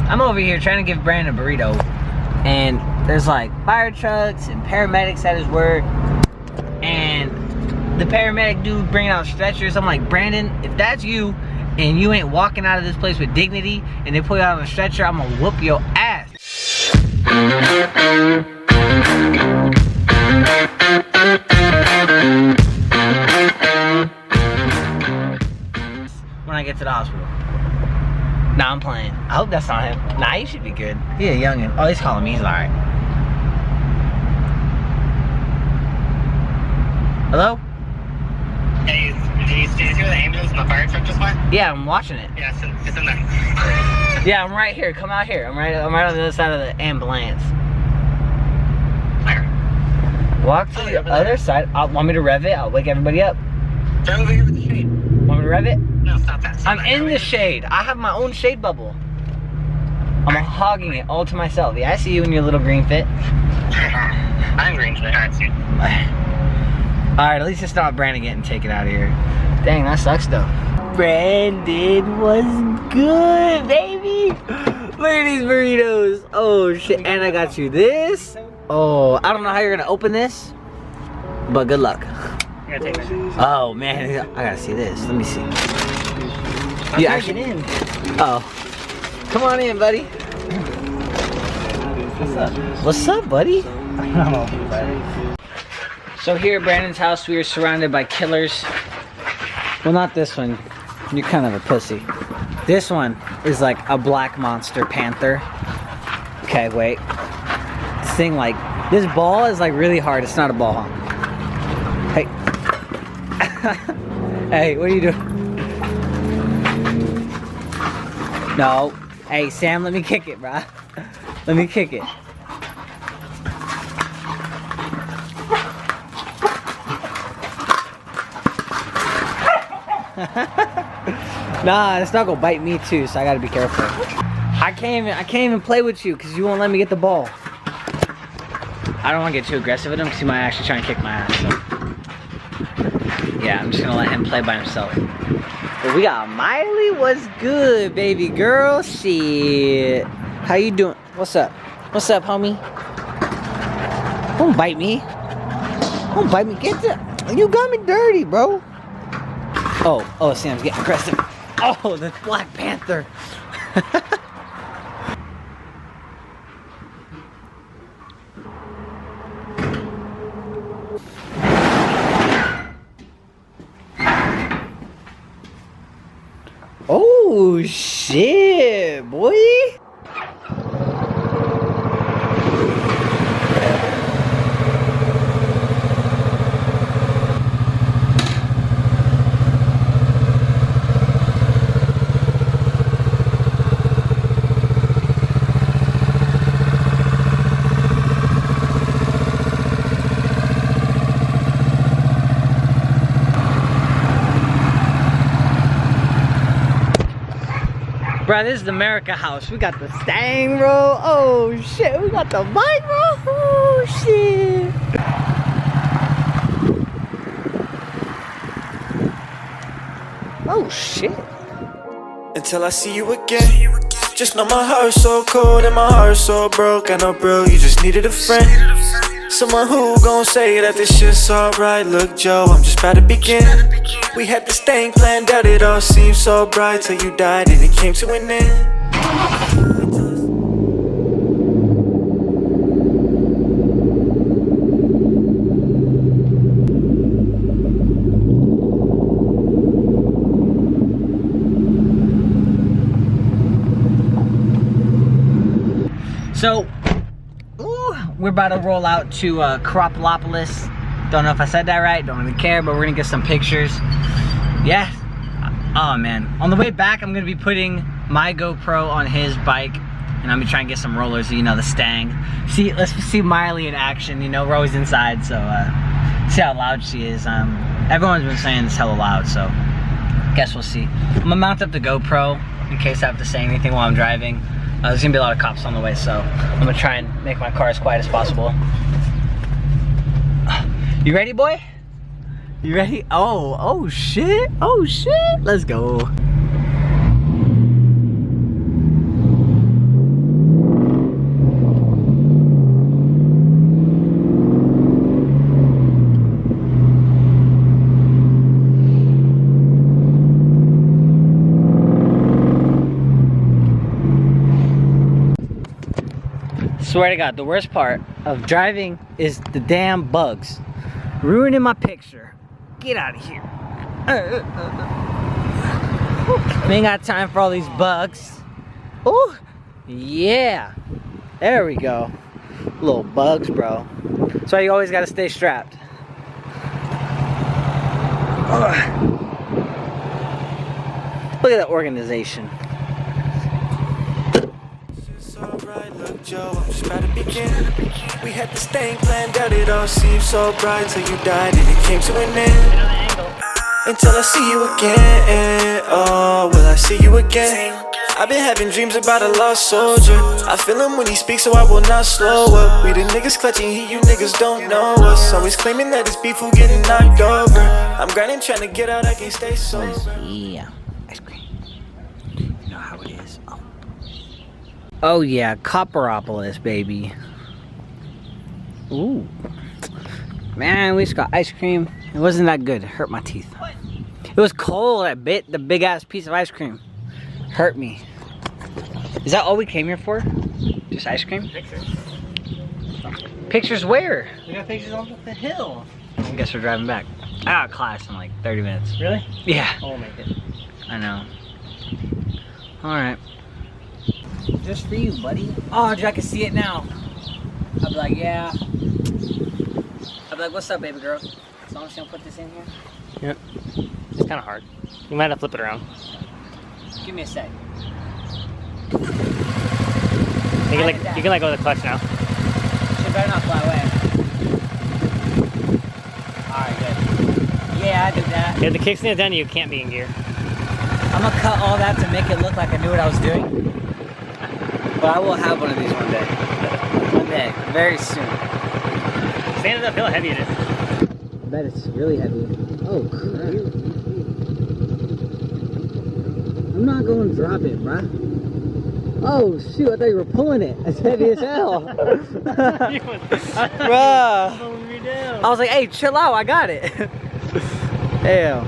I'm over here trying to give Brandon a burrito, and there's like fire trucks and paramedics at his work, and the paramedic dude bringing out stretchers. I'm like, Brandon, if that's you and you ain't walking out of this place with dignity and they put you out on a stretcher, I'm gonna whoop your ass. When I get to the hospital. Nah, I'm playing. I hope that's not him. Nah, he should be good. He a youngin'. Oh, he's calling me. He's alright. Hello? Hey, did you see where the ambulance and the fire truck just went? Yeah, I'm watching it. Yeah, it's in there. Yeah, I'm right here. Come out here. I'm right on the other side of the ambulance. Where? Walk to the other side. Want me to rev it? I'll wake everybody up. They're over here with the shade. Want me to rev it? No, stop that. I'm in the shade. I have my own shade bubble. I'm hogging it all to myself. Yeah, I see you in your little green fit. I'm green today. Alright, see you. Alright, at least it's not Brandon getting taken out of here. Dang, that sucks though. Brandon was good, baby. Look at these burritos. Oh shit, and I got you this. Oh, I don't know how you're gonna open this, but good luck. I gotta take it. Oh man, I gotta see this. Let me see. You actually in? Oh, come on in, buddy. What's up? What's up, buddy? Oh, buddy. So here at Brandon's house, we are surrounded by killers. Well, not this one. You're kind of a pussy. This one is like a black monster panther. Okay, wait. This thing like, this ball is like really hard. It's not a ball, huh? Hey. Hey, what are you doing? No. Hey, Sam, let me kick it, bruh. Let me kick it. Nah, it's not gonna bite me too, so I gotta be careful. I can't even play with you because you won't let me get the ball. I don't want to get too aggressive with him because he might actually try and kick my ass. So. Yeah, I'm just gonna let him play by himself. But we got Miley. What's good, baby girl? Shit. How you doing? What's up? What's up, homie? Don't bite me. Don't bite me. Get the. You got me dirty, bro. Oh, Sam's getting aggressive. Oh, the Black Panther. Oh, shit, boy. Bro, this is the America house. We got the Stang, bro. Oh, shit. We got the bike, bro. Oh, shit. Oh, shit. Until I see you again. Just know my heart's so cold and my heart's so broke. I know, bro, you just needed a friend. Someone who gon' say that this shit's alright. Look, Joe, I'm just about to begin. We had this thing planned out, it all seemed so bright till you died and it came to an end. So, we're about to roll out to Cropolopolis. Don't know if I said that right, don't really care, but we're gonna get some pictures. Yeah. Oh man. On the way back, I'm gonna be putting my GoPro on his bike, and I'm gonna try and get some rollers, you know, the Stang. Let's see Miley in action, you know, we're always inside, so see how loud she is. Everyone's been saying it's hella loud, so guess we'll see. I'm gonna mount up the GoPro in case I have to say anything while I'm driving. There's gonna be a lot of cops on the way, so I'm gonna try and make my car as quiet as possible. You ready, boy? You ready? Oh shit, oh shit. Let's go. Swear to God, the worst part of driving is the damn bugs. Ruining my picture. Get out of here. We ain't got time for all these bugs. Oh, yeah. There we go. Little bugs, bro. That's why you always gotta stay strapped. Ugh. Look at that organization. Joe, I'm just about to begin. We had this thing planned out, it all seemed so bright till you died and it came to an end. Until I see you again, oh, will I see you again? I've been having dreams about a lost soldier. I feel him when he speaks, so I will not slow up. We the niggas clutching heat, you niggas don't know us. Always claiming that it's beef who getting knocked over. I'm grinding, trying to get out, I can't stay sober. Yeah, ice cream. You know how it is. Oh yeah, Copperopolis, baby. Ooh. Man, we just got ice cream. It wasn't that good. It hurt my teeth. It was cold. I bit the big ass piece of ice cream. Hurt me. Is that all we came here for? Just ice cream? Pictures. Pictures where? We got pictures on the hill. I guess we're driving back. I got class in like 30 minutes. Really? Yeah. I'll make it. I know. Alright. Just for you, buddy. Oh, dude, I can see it now. I'll be like, yeah. I'll be like, what's up, baby girl? As long as you don't put this in here. Yep. It's kind of hard. You might have to flip it around. Give me a sec. You can let go of the clutch now. She better not fly away. Alright, good. Yeah, I did that. Yeah, the kickstand down, you can't be in gear. I'm gonna cut all that to make it look like I knew what I was doing. But I will have one of these one day. One day. Very soon. Stand it up, feel how heavy it is. I bet it's really heavy. Oh, crap. I'm not going to drop it, bruh. Oh, shoot, I thought you were pulling it. It's heavy as hell. Bruh. I was like, hey, chill out, I got it. Damn.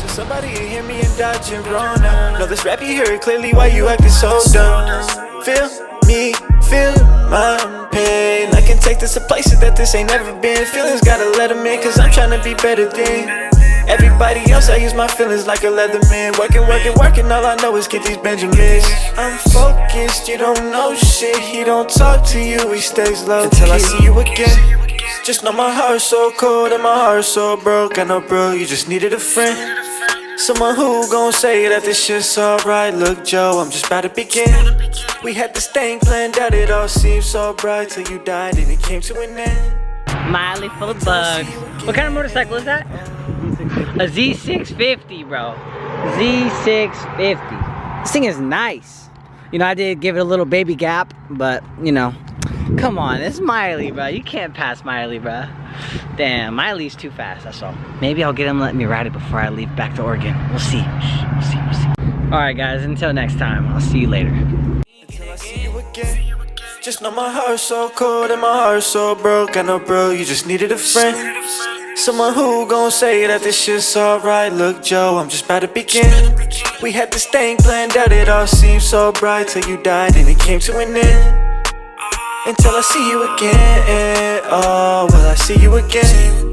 Somebody hear me and dodging Rona. Know this rap, you hear it clearly why you acting so dumb. Feel me, feel my pain. I can take this to places that this ain't never been. Feelings gotta let them in, cause I'm trying to be better than everybody else. I use my feelings like a leatherman. Working, all I know is get these Benjamins. I'm focused, you don't know shit. He don't talk to you, he stays low until I see you again. Just know my heart's so cold and my heart's so broke. I know, bro, you just needed a friend. Someone who gon' say that this shit's alright. Look, Joe, I'm just about to begin. We had this thing planned out, it all seemed so bright till you died and it came to an end. Miley full of bugs. What kind of motorcycle is that? A Z650, bro. Z650. This thing is nice. You know, I did give it a little baby gap, but, you know, come on, it's Miley, bro. You can't pass Miley, bro. Damn, Miley's too fast, that's all. Maybe I'll get him to let me ride it before I leave back to Oregon. We'll see. We'll see. Alright, guys, until next time, I'll see you later. Until I see you again. Just know my heart's so cold and my heart's so broke. I know, bro, you just needed a friend. Someone who gon' say that this shit's alright. Look, Joe, I'm just about to begin. We had this thing planned out, it all seemed so bright till you died and it came to an end. Until I see you again, oh, will I see you again?